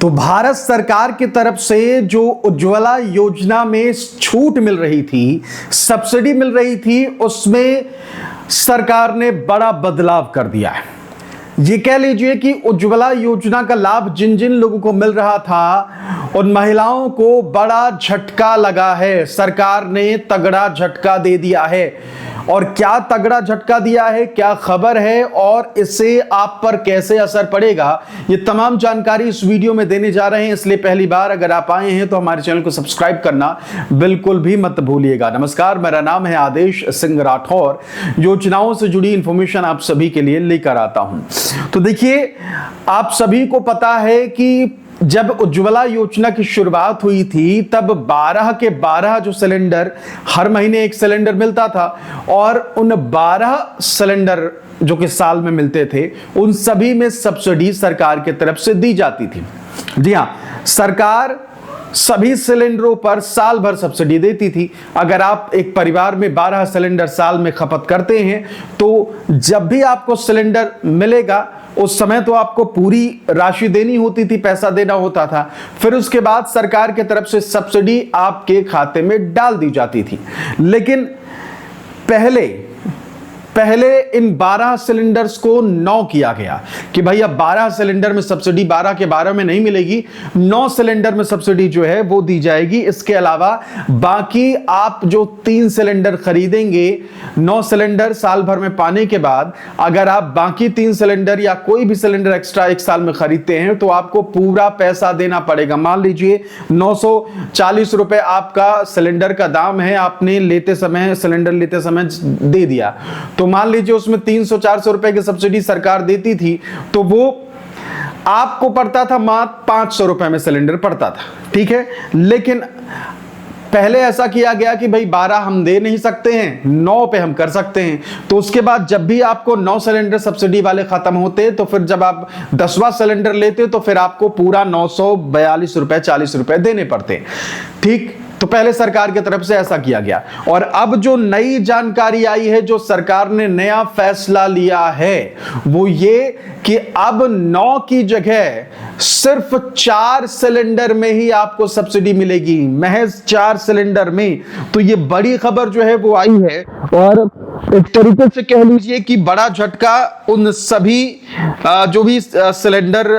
तो भारत सरकार की तरफ से जो उज्ज्वला योजना में छूट मिल रही थी, सब्सिडी मिल रही थी, उसमें सरकार ने बड़ा बदलाव कर दिया है। ये कह लीजिए कि उज्ज्वला योजना का लाभ जिन जिन लोगों को मिल रहा था उन महिलाओं को बड़ा झटका लगा है। सरकार ने तगड़ा झटका दे दिया है। और क्या तगड़ा झटका दिया है, क्या खबर है और इससे आप पर कैसे असर पड़ेगा, ये तमाम जानकारी इस वीडियो में देने जा रहे हैं। इसलिए पहली बार अगर आप आए हैं तो हमारे चैनल को सब्सक्राइब करना बिल्कुल भी मत भूलिएगा। नमस्कार, मेरा नाम है आदेश सिंह राठौर। योजनाओं से जुड़ी इंफॉर्मेशन आप सभी के लिए लेकर आता हूं। तो देखिए, आप सभी को पता है कि जब उज्ज्वला योजना की शुरुआत हुई थी तब 12 के 12 जो सिलेंडर, हर महीने एक सिलेंडर मिलता था और उन 12 सिलेंडर जो कि साल में मिलते थे उन सभी में सब्सिडी सरकार की तरफ से दी जाती थी। जी हां, सरकार सभी सिलेंडरों पर साल भर सब्सिडी देती थी। अगर आप एक परिवार में 12 सिलेंडर साल में खपत करते हैं तो जब भी आपको सिलेंडर मिलेगा उस समय तो आपको पूरी राशि देनी होती थी, पैसा देना होता था। फिर उसके बाद सरकार की तरफ से सब्सिडी आपके खाते में डाल दी जाती थी। लेकिन पहले इन 12 सिलेंडर्स को 9 किया गया कि भाई अब 12 सिलेंडर में सब्सिडी 12 के 12 में नहीं मिलेगी, 9 सिलेंडर में सब्सिडी जो है वो दी जाएगी। इसके अलावा बाकी आप जो 3 सिलेंडर खरीदेंगे 9 सिलेंडर साल भर में पाने के बाद, अगर आप बाकी 3 सिलेंडर या कोई भी सिलेंडर एक्स्ट्रा एक साल में खरीदते हैं तो आपको पूरा पैसा देना पड़ेगा। मान लीजिए 940 रुपए आपका सिलेंडर का दाम है, आपने सिलेंडर लेते समय दे दिया, तो मान लीजिए उसमें 300-400 रुपए की सब्सिडी सरकार देती थी, तो वो आपको पड़ता था मात्र 500 रुपए में सिलेंडर पड़ता था। ठीक है, लेकिन पहले ऐसा किया गया कि भाई 12 हम दे नहीं सकते हैं, 9 पे हम कर सकते हैं। तो उसके बाद जब भी आपको 9 सिलेंडर सब्सिडी वाले खत्म होते तो फिर जब आप 10वां सिलेंडर लेते तो फिर आपको पूरा 942 रुपए 40 रुपए देने पड़ते। ठीक, तो पहले सरकार की तरफ से ऐसा किया गया। और अब जो नई जानकारी आई है, जो सरकार ने नया फैसला लिया है, वो ये कि अब 9 की जगह सिर्फ 4 सिलेंडर में ही आपको सब्सिडी मिलेगी, महज 4 सिलेंडर में। तो ये बड़ी खबर जो है वो आई है और एक तरीके से कह लीजिए कि बड़ा झटका उन सभी जो भी सिलेंडर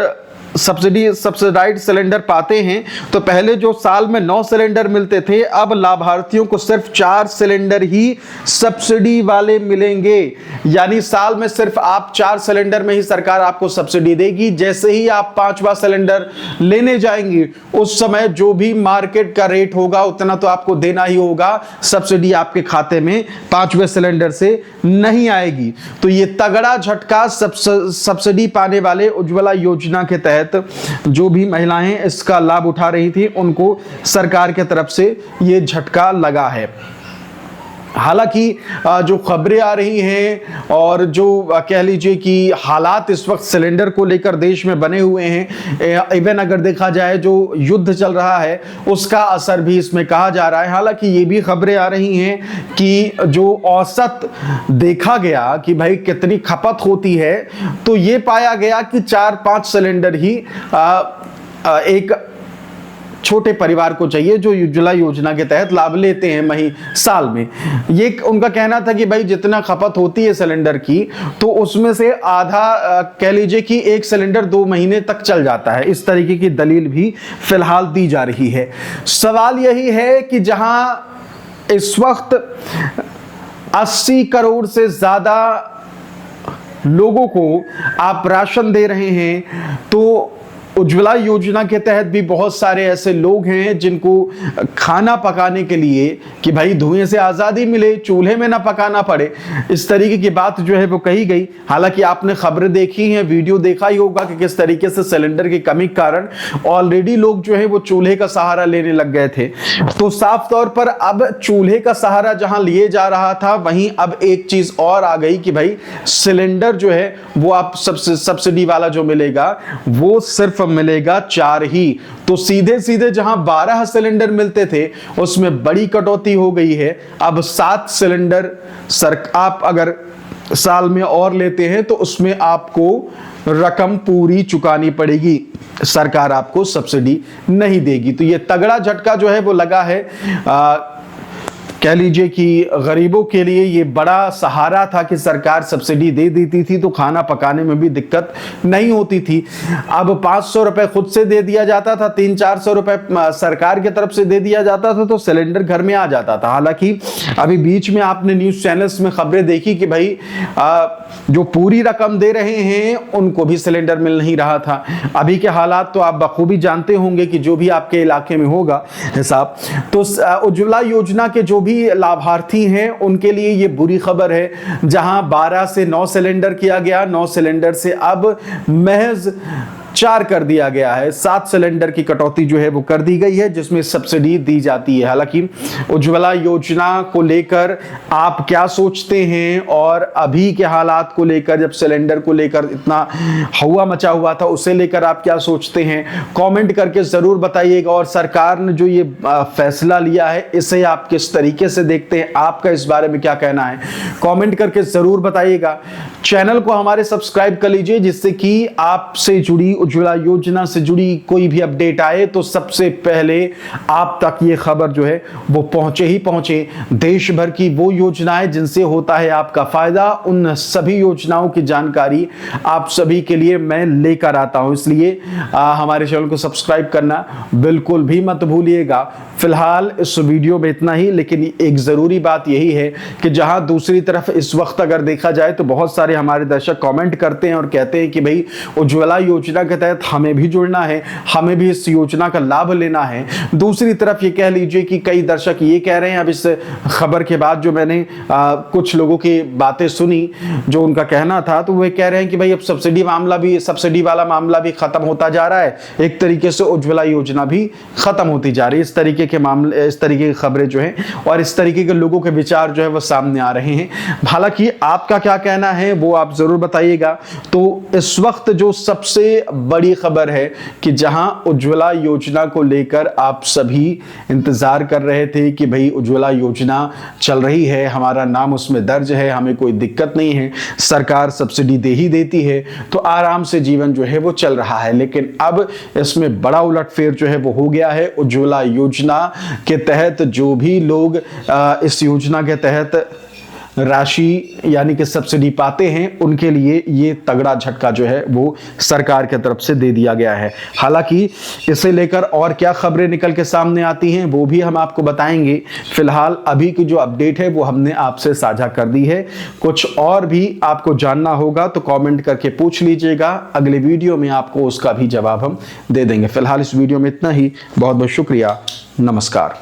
सब्सिडाइज्ड सिलेंडर पाते हैं। तो पहले जो साल में 9 सिलेंडर मिलते थे, अब लाभार्थियों को सिर्फ 4 सिलेंडर ही सब्सिडी वाले मिलेंगे। यानी साल में सिर्फ आप 4 सिलेंडर में ही सरकार आपको सब्सिडी देगी। जैसे ही आप 5वां सिलेंडर लेने जाएंगे उस समय जो भी मार्केट का रेट होगा उतना तो आपको देना ही होगा, सब्सिडी आपके खाते में 5वें सिलेंडर से नहीं आएगी। तो ये तगड़ा झटका सब्सिडी पाने वाले उज्ज्वला योजना के तहत जो भी महिलाएं इसका लाभ उठा रही थी उनको सरकार की तरफ से ये झटका लगा है। हालांकि जो खबरें आ रही हैं और जो कह लीजिए कि हालात इस वक्त सिलेंडर को लेकर देश में बने हुए हैं, इवन अगर देखा जाए जो युद्ध चल रहा है उसका असर भी इसमें कहा जा रहा है। हालांकि ये भी खबरें आ रही हैं कि जो औसत देखा गया कि भाई कितनी खपत होती है, तो ये पाया गया कि 4-5 सिलेंडर ही एक छोटे परिवार को चाहिए जो उज्ज्वला योजना के तहत लाभ लेते हैं साल में। ये उनका कहना था कि भाई जितना खपत होती है सिलेंडर की तो उसमें से आधा कह लीजिए कि एक सिलेंडर 2 महीने तक चल जाता है। इस तरीके की दलील भी फिलहाल दी जा रही है। सवाल यही है कि जहां इस वक्त 80 करोड़ से ज्यादा लोगों को आप राशन दे रहे हैं, तो उज्ज्वला योजना के तहत भी बहुत सारे ऐसे लोग हैं जिनको खाना पकाने के लिए कि भाई धुएं से आज़ादी मिले, चूल्हे में ना पकाना पड़े, इस तरीके की बात जो है वो कही गई। हालांकि आपने खबरें देखी हैं, वीडियो देखा ही होगा कि किस तरीके से सिलेंडर की कमी के कारण ऑलरेडी लोग जो है वो चूल्हे का सहारा लेने लग गए थे। तो साफ तौर पर अब चूल्हे का सहारा जहां लिए जा रहा था, वहीं अब एक चीज और आ गई कि भाई सिलेंडर जो है वो आप सब्सिडी वाला जो मिलेगा वो सिर्फ मिलेगा 4 ही। तो सीधे सीधे जहां 12 सिलेंडर मिलते थे उसमें बड़ी कटौती हो गई है। अब 7 सिलेंडर आप अगर साल में और लेते हैं तो उसमें आपको रकम पूरी चुकानी पड़ेगी, सरकार आपको सब्सिडी नहीं देगी। तो ये तगड़ा झटका जो है वो लगा है। कह लीजिए कि गरीबों के लिए ये बड़ा सहारा था कि सरकार सब्सिडी दे देती थी तो खाना पकाने में भी दिक्कत नहीं होती थी। अब 500 रुपए खुद से दे दिया जाता था, 300-400 रुपए सरकार की तरफ से दे दिया जाता था, तो सिलेंडर घर में आ जाता था। हालांकि अभी बीच में आपने न्यूज चैनल्स में खबरें देखी कि भाई जो पूरी रकम दे रहे हैं उनको भी सिलेंडर मिल नहीं रहा था। अभी के हालात तो आप बखूबी जानते होंगे कि जो भी आपके इलाके में होगा हिसाब, तो उज्ज्वला योजना के जो भी लाभार्थी हैं उनके लिए ये बुरी खबर है। जहां 12 से 9 सिलेंडर किया गया, 9 सिलेंडर से अब महज 4 कर दिया गया है। 7 सिलेंडर की कटौती जो है वो कर दी गई है, जिसमें सब्सिडी दी जाती है। हालांकि उज्ज्वला योजना को लेकर आप क्या सोचते हैं, और अभी के हालात को लेकर, जब सिलेंडर को लेकर इतना हवा मचा हुआ था, उसे लेकर आप क्या सोचते हैं, कमेंट करके जरूर बताइएगा। और सरकार ने जो ये फैसला लिया है इसे आप किस तरीके से देखते हैं, आपका इस बारे में क्या कहना है, कमेंट करके जरूर बताइएगा। चैनल को हमारे सब्सक्राइब कर लीजिए, जिससे कि आपसे जुड़ी उज्ज्वला योजना से जुड़ी कोई भी अपडेट आए तो सबसे पहले आप तक ये खबर जो है वो पहुंचे ही पहुंचे। देश भर की वो योजनाएं जिनसे होता है आपका फायदा, उन सभी योजनाओं की जानकारी आप सभी के लिए मैं लेकर आता हूं, इसलिए हमारे चैनल को सब्सक्राइब करना बिल्कुल भी मत भूलिएगा। फिलहाल इस वीडियो में इतना ही, लेकिन एक जरूरी बात यही है कि जहां दूसरी तरफ इस वक्त अगर देखा जाए तो बहुत सारे हमारे दर्शक कमेंट करते हैं और कहते हैं कि भाई उज्ज्वला योजना के तहत हमें भी जुड़ना है, हमें भी इस योजना का लाभ लेना है। दूसरी तरफ ये कह लीजिए कि कई दर्शक ये कह रहे हैं, अब इस खबर के बाद जो मैंने कुछ लोगों की बातें सुनी, जो उनका कहना था, तो वे कह रहे हैं कि भाई अब सब्सिडी वाला मामला भी खत्म होता जा रहा है, एक तरीके से उज्ज्वला योजना भी खत्म होती जा रही है। इस तरीके के मामले, इस तरीके की खबरें जो हैं और इस तरीके के लोगों के विचार जो है वो सामने आ रहे हैं। हालांकि आपका क्या कहना है वो आप जरूर बताइएगा। तो इस वक्त जो सबसे बड़ी खबर है कि जहां उज्ज्वला योजना को लेकर आप सभी इंतजार कर रहे थे कि भाई उज्ज्वला योजना चल रही है, हमारा नाम उसमें दर्ज है, हमें कोई दिक्कत नहीं है, सरकार सब्सिडी दे ही देती है, तो आराम से जीवन जो है वो चल रहा है। लेकिन अब इसमें बड़ा उलटफेर जो है वो हो गया है। उज्ज्वला योजना के तहत जो भी लोग इस योजना के तहत राशि यानी कि सब्सिडी पाते हैं, उनके लिए ये तगड़ा झटका जो है वो सरकार की तरफ से दे दिया गया है। हालांकि इसे लेकर और क्या खबरें निकल के सामने आती हैं वो भी हम आपको बताएंगे। फिलहाल अभी की जो अपडेट है वो हमने आपसे साझा कर दी है। कुछ और भी आपको जानना होगा तो कमेंट करके पूछ लीजिएगा, अगले वीडियो में आपको उसका भी जवाब हम दे देंगे। फिलहाल इस वीडियो में इतना ही। बहुत बहुत शुक्रिया, नमस्कार।